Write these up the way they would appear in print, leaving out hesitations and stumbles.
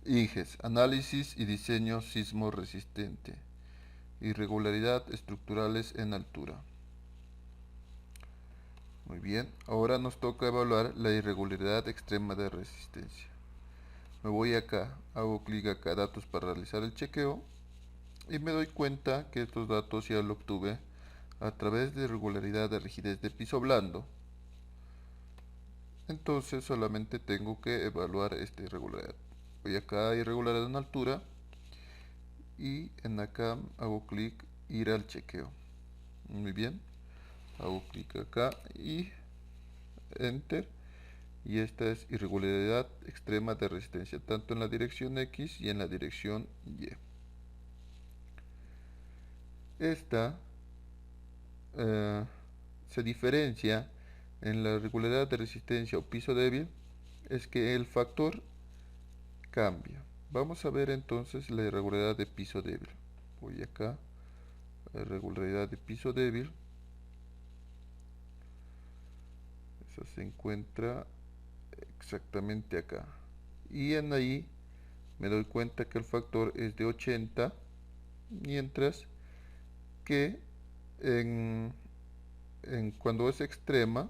IGES, análisis y diseño sismo resistente. Irregularidad estructurales en altura. Muy bien, ahora nos toca evaluar la irregularidad extrema de resistencia. Me voy acá, hago clic acá, datos para realizar el chequeo, y me doy cuenta que estos datos ya lo obtuve a través de irregularidad de rigidez de piso blando. Entonces solamente tengo que evaluar esta irregularidad. Voy acá a irregularidad en altura y en acá hago clic ir al chequeo. Muy bien, hago clic acá y enter, y esta es irregularidad extrema de resistencia tanto en la dirección X y en la dirección Y. Esta se diferencia en la irregularidad de resistencia o piso débil, es que el factor cambia. Vamos a ver entonces la irregularidad de piso débil. Voy acá, irregularidad de piso débil. Esa se encuentra exactamente acá. Y en ahí me doy cuenta que el factor es de 80, mientras que cuando es extrema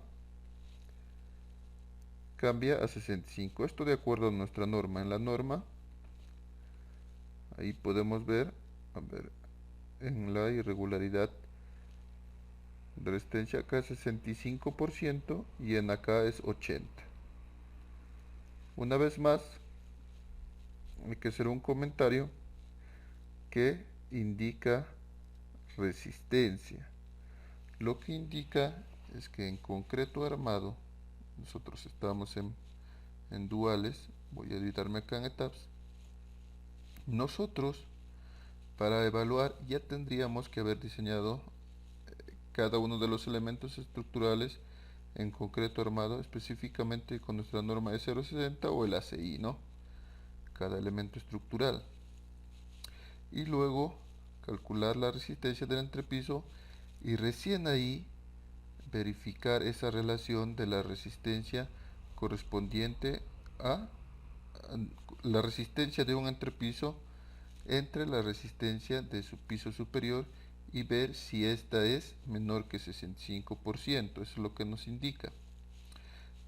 cambia a 65. Esto de acuerdo a nuestra norma. En la norma, ahí podemos ver, a ver, en la irregularidad de resistencia acá es 65% y en acá es 80. Una vez más, hay que hacer un comentario que indica resistencia. Lo que indica es que en concreto armado, nosotros estamos en duales, voy a editarme acá en etapas, nosotros para evaluar ya tendríamos que haber diseñado cada uno de los elementos estructurales en concreto armado, específicamente con nuestra norma de 0,60 o el ACI, ¿no? Cada elemento estructural. Y luego calcular la resistencia del entrepiso y recién ahí verificar esa relación de la resistencia correspondiente a la resistencia de un entrepiso entre la resistencia de su piso superior y ver si esta es menor que 65%. Eso es lo que nos indica.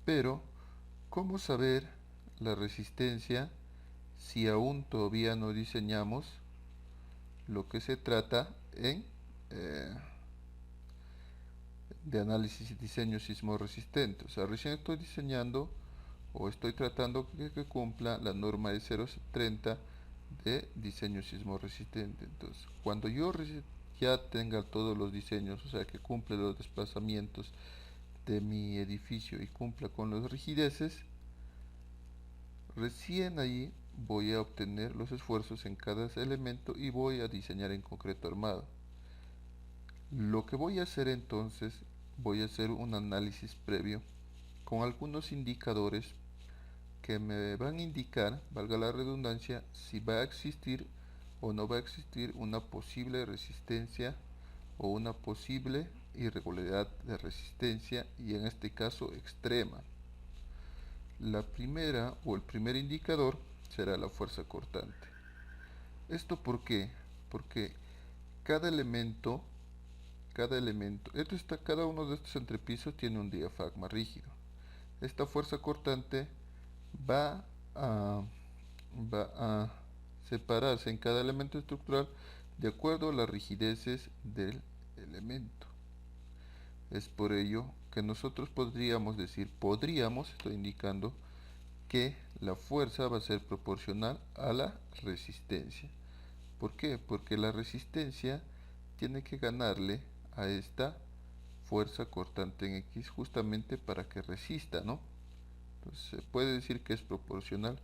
Pero, ¿cómo saber la resistencia si aún todavía no diseñamos lo que se trata de análisis y diseño sismo resistente? O sea, recién estoy diseñando o estoy tratando que cumpla la norma de 0,30 de diseño sismo resistente. Entonces, cuando yo ya tenga todos los diseños, o sea, que cumple los desplazamientos de mi edificio y cumpla con las rigideces, recién ahí voy a obtener los esfuerzos en cada elemento y voy a diseñar en concreto armado. Lo que voy a hacer entonces, voy a hacer un análisis previo con algunos indicadores que me van a indicar, valga la redundancia, si va a existir o no va a existir una posible resistencia o una posible irregularidad de resistencia, y en este caso extrema. La primera o el primer indicador será la fuerza cortante. ¿Esto por qué? Porque cada elemento, cada uno de estos entrepisos tiene un diafragma rígido. Esta fuerza cortante va a, va a separarse en cada elemento estructural de acuerdo a las rigideces del elemento. Es por ello que nosotros estoy indicando que la fuerza va a ser proporcional a la resistencia. ¿Por qué? Porque la resistencia tiene que ganarle a esta fuerza cortante en X justamente para que resista, ¿no? Entonces se puede decir que es proporcional,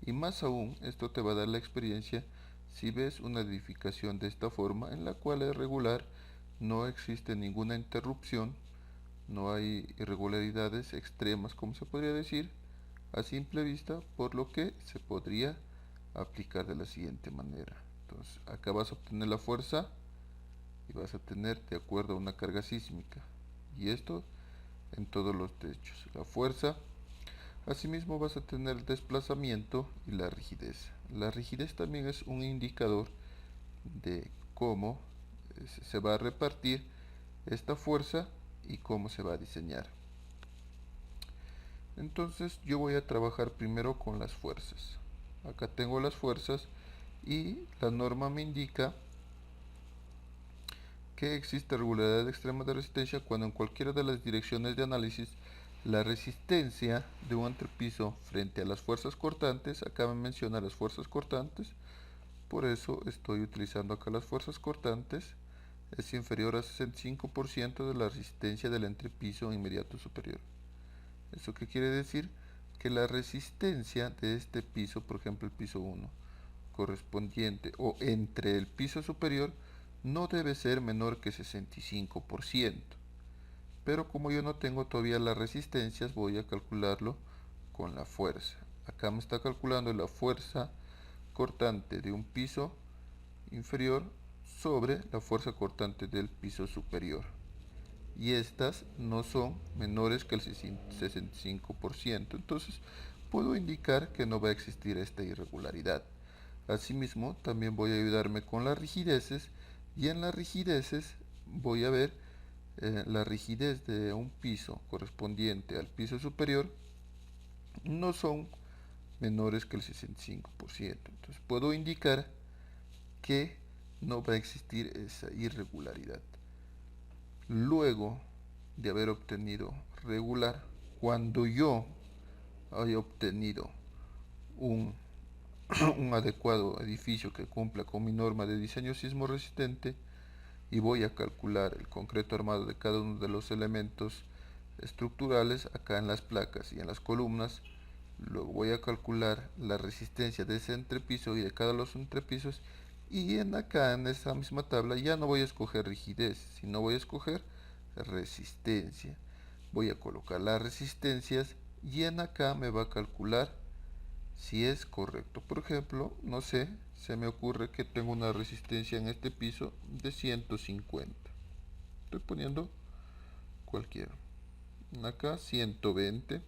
y más aún esto te va a dar la experiencia si ves una edificación de esta forma en la cual es regular, no existe ninguna interrupción, no hay irregularidades extremas como se podría decir a simple vista, por lo que se podría aplicar de la siguiente manera. Entonces acá vas a obtener la fuerza y vas a tener de acuerdo a una carga sísmica, y esto en todos los techos. La fuerza Asimismo vas a tener el desplazamiento y la rigidez. La rigidez también es un indicador de cómo se va a repartir esta fuerza y cómo se va a diseñar. Entonces yo voy a trabajar primero con las fuerzas. Acá tengo las fuerzas y la norma me indica que existe regularidad extrema de resistencia cuando en cualquiera de las direcciones de análisis la resistencia de un entrepiso frente a las fuerzas cortantes, acá me menciona las fuerzas cortantes, por eso estoy utilizando acá las fuerzas cortantes, es inferior a 65% de la resistencia del entrepiso inmediato superior. ¿Eso qué quiere decir? Que la resistencia de este piso, por ejemplo el piso 1, correspondiente o entre el piso superior, no debe ser menor que 65%. Pero como yo no tengo todavía las resistencias, voy a calcularlo con la fuerza. Acá me está calculando la fuerza cortante de un piso inferior sobre la fuerza cortante del piso superior. Y estas no son menores que el 65%. Entonces puedo indicar que no va a existir esta irregularidad. Asimismo, también voy a ayudarme con las rigideces y en las rigideces voy a ver la rigidez de un piso correspondiente al piso superior no son menores que el 65%. Entonces puedo indicar que no va a existir esa irregularidad. Luego de haber obtenido regular, cuando yo haya obtenido un, un adecuado edificio que cumpla con mi norma de diseño sismo resistente, y voy a calcular el concreto armado de cada uno de los elementos estructurales acá en las placas y en las columnas. Luego voy a calcular la resistencia de ese entrepiso y de cada uno de los entrepisos, y acá en esa misma tabla ya no voy a escoger rigidez, sino voy a escoger resistencia. Voy a colocar las resistencias y en acá me va a calcular si es correcto. Por ejemplo, no sé, se me ocurre que tengo una resistencia en este piso de 150. Estoy poniendo cualquiera. Acá 120.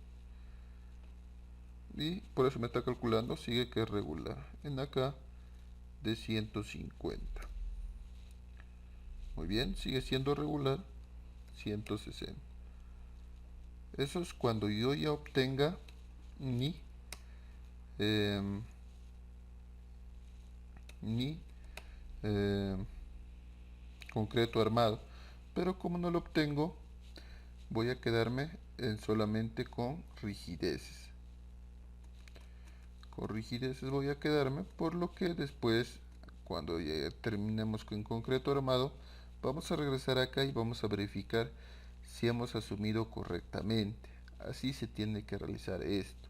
Y por eso me está calculando, sigue que es regular. En acá de 150. Muy bien, sigue siendo regular 160. Eso es cuando yo ya obtenga mi eh, mi eh, concreto armado, pero como no lo obtengo voy a quedarme solamente con rigideces. Con rigideces voy a quedarme, por lo que después, cuando ya terminemos con concreto armado, vamos a regresar acá y vamos a verificar si hemos asumido correctamente. Así se tiene que realizar esto,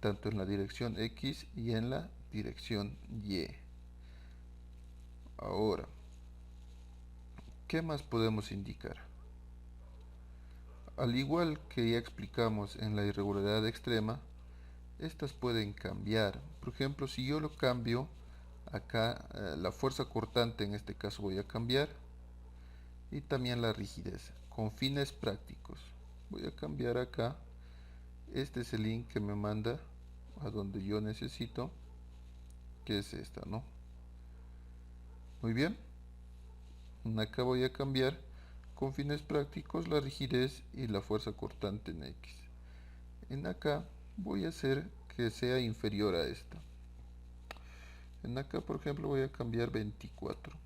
tanto en la dirección X y en la dirección Y. Ahora, ¿qué más podemos indicar? Al igual que ya explicamos en la irregularidad extrema, estas pueden cambiar. Por ejemplo, si yo lo cambio acá, la fuerza cortante en este caso voy a cambiar, y también la rigidez con fines prácticos. Voy a cambiar acá. Este es el link que me manda a donde yo necesito, que es esta, ¿no? Muy bien. Acá voy a cambiar con fines prácticos la rigidez y la fuerza cortante en X. En acá voy a hacer que sea inferior a esta. En acá, por ejemplo, voy a cambiar 24.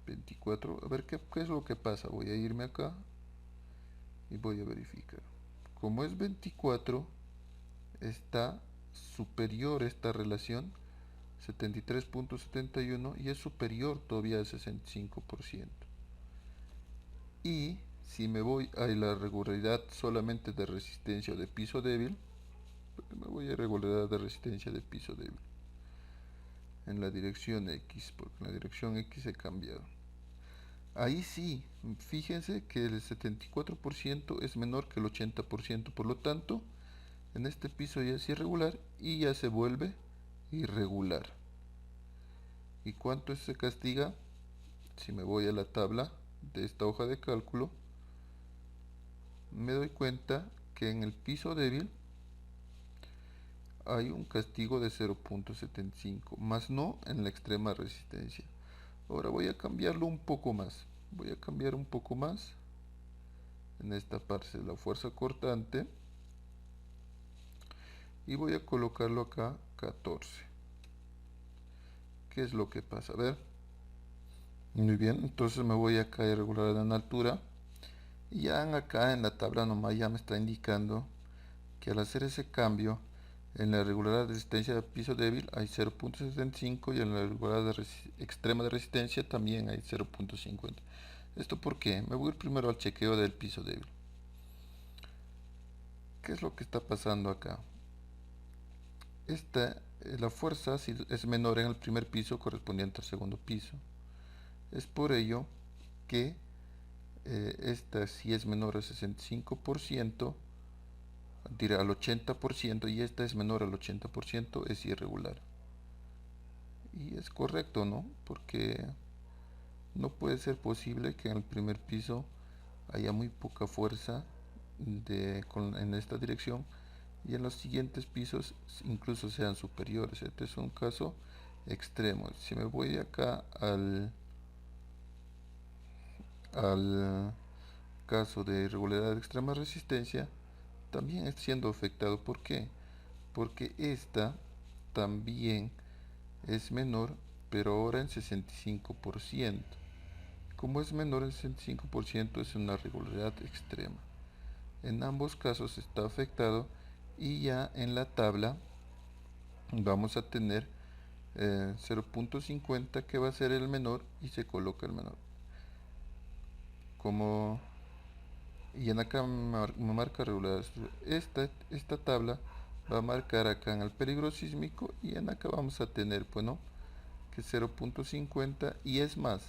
24, a ver qué es lo que pasa. Voy a irme acá y voy a verificar. Como es 24, está superior esta relación 73.71 y es superior todavía al 65%. Y si me voy a la regularidad solamente de resistencia o de piso débil, me voy a regularidad de resistencia de piso débil en la dirección X, porque en la dirección X he cambiado. Ahí sí, fíjense que el 74% es menor que el 80%, por lo tanto, en este piso ya es irregular y ya se vuelve irregular. ¿Y cuánto se castiga? Si me voy a la tabla de esta hoja de cálculo, me doy cuenta que en el piso débil hay un castigo de 0.75, más no en la extrema resistencia. Ahora voy a cambiarlo un poco más. Voy a cambiar un poco más en esta parte de la fuerza cortante y voy a colocarlo acá 14. ¿Qué es lo que pasa? A ver. Muy bien, entonces me voy acá a irregular en altura y ya acá en la tabla nomás ya me está indicando que al hacer ese cambio en la irregular de resistencia de piso débil hay 0.75 y en la irregular de extrema de resistencia también hay 0.50. ¿Esto por qué? Me voy a ir primero al chequeo del piso débil. ¿Qué es lo que está pasando acá? La fuerza si es menor en el primer piso correspondiente al segundo piso. Es por ello que esta si es menor al 65%, dirá al 80%, y esta es menor al 80%, es irregular. Y es correcto, ¿no? Porque no puede ser posible que en el primer piso haya muy poca fuerza en esta dirección y en los siguientes pisos incluso sean superiores. Este es un caso extremo. Si me voy acá al caso de irregularidad de extrema resistencia, también está siendo afectado. ¿Por qué? Porque esta también es menor, pero ahora en 65%. Como es menor en 65%, es una irregularidad extrema. En ambos casos está afectado y ya en la tabla vamos a tener 0.50 que va a ser el menor y se coloca el menor. Como y en acá me marca regular. Esta tabla va a marcar acá en el peligro sísmico y en acá vamos a tener, bueno, que 0.50 y es más,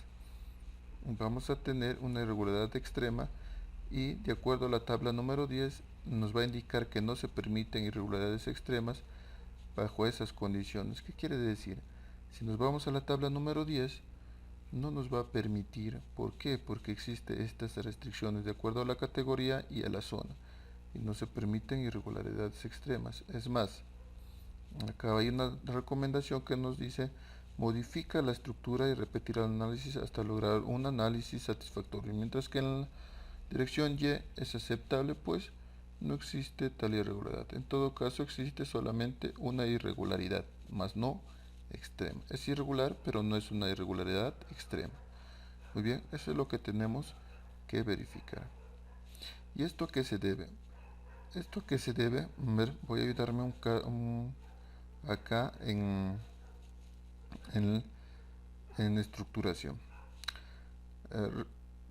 vamos a tener una irregularidad extrema y de acuerdo a la tabla número 10 nos va a indicar que no se permiten irregularidades extremas bajo esas condiciones. ¿Qué quiere decir? Si nos vamos a la tabla número 10 no nos va a permitir. ¿Por qué? Porque existen estas restricciones de acuerdo a la categoría y a la zona y no se permiten irregularidades extremas. Es más, acá hay una recomendación que nos dice modifica la estructura y repetir el análisis hasta lograr un análisis satisfactorio, mientras que en la dirección Y es aceptable, pues no existe tal irregularidad. En todo caso existe solamente una irregularidad, más no extrema. Es irregular, pero no es una irregularidad extrema. Muy bien, eso es lo que tenemos que verificar. ¿Y esto a qué se debe? Esto que se debe, ver, voy a ayudarme acá en, en estructuración.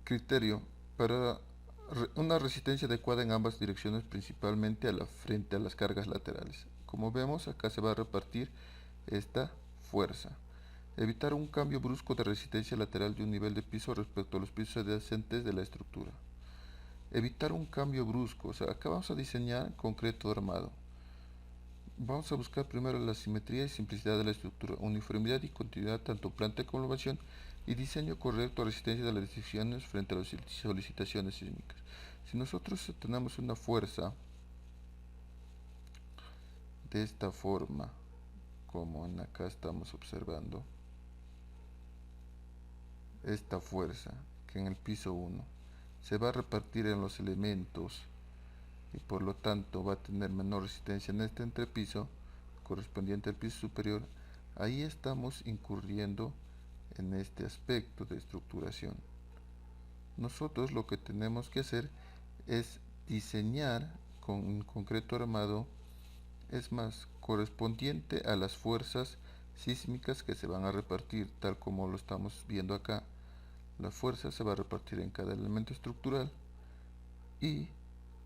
Criterio para una resistencia adecuada en ambas direcciones, principalmente frente a las cargas laterales. Como vemos, acá se va a repartir esta fuerza. Evitar un cambio brusco de resistencia lateral de un nivel de piso respecto a los pisos adyacentes de la estructura. Evitar un cambio brusco, o sea, acá vamos a diseñar concreto armado. Vamos a buscar primero la simetría y simplicidad de la estructura, uniformidad y continuidad tanto en planta como elevación y diseño correcto a resistencia de las decisiones frente a las solicitaciones sísmicas. Si nosotros tenemos una fuerza de esta forma, como en acá estamos observando, esta fuerza que en el piso 1 se va a repartir en los elementos y por lo tanto va a tener menor resistencia en este entrepiso correspondiente al piso superior, ahí estamos incurriendo en este aspecto de estructuración. Nosotros lo que tenemos que hacer es diseñar con un concreto armado, es más, correspondiente a las fuerzas sísmicas que se van a repartir, tal como lo estamos viendo acá. La fuerza se va a repartir en cada elemento estructural y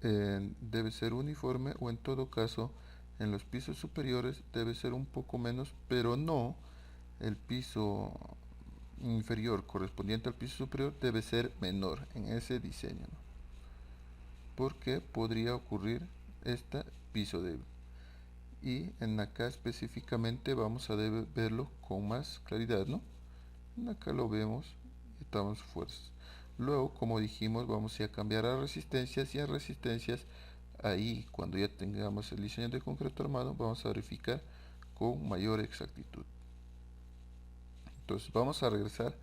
debe ser uniforme, o en todo caso en los pisos superiores debe ser un poco menos, pero no el piso inferior correspondiente al piso superior debe ser menor en ese diseño, ¿no? Porque podría ocurrir este piso débil. Y en acá específicamente vamos a verlo con más claridad, ¿no? En acá lo vemos y estamos fuerzas. Luego, como dijimos, vamos a cambiar a resistencias y en resistencias ahí cuando ya tengamos el diseño de concreto armado vamos a verificar con mayor exactitud. Entonces vamos a regresar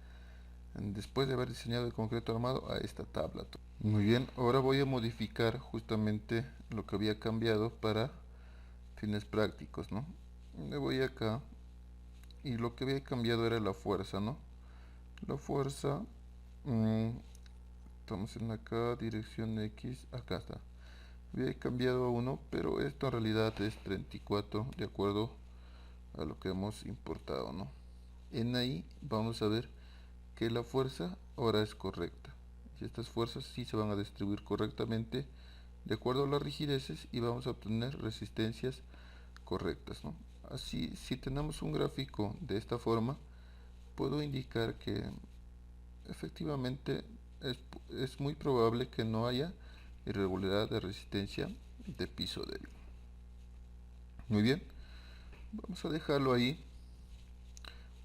después de haber diseñado el concreto armado a esta tabla. Muy bien, ahora voy a modificar justamente lo que había cambiado para fines prácticos, ¿no? Me voy acá y lo que había cambiado era la fuerza, ¿no? La fuerza, estamos en acá, dirección X, acá está. Había cambiado a 1, pero esto en realidad es 34 de acuerdo a lo que hemos importado, ¿no? En ahí vamos a ver que la fuerza ahora es correcta. Y estas fuerzas sí se van a distribuir correctamente de acuerdo a las rigideces y vamos a obtener resistencias correctas, ¿no? Así, si tenemos un gráfico de esta forma, puedo indicar que efectivamente es muy probable que no haya irregularidad de resistencia de piso débil. Muy bien, vamos a dejarlo ahí.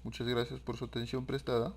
Muchas gracias por su atención prestada.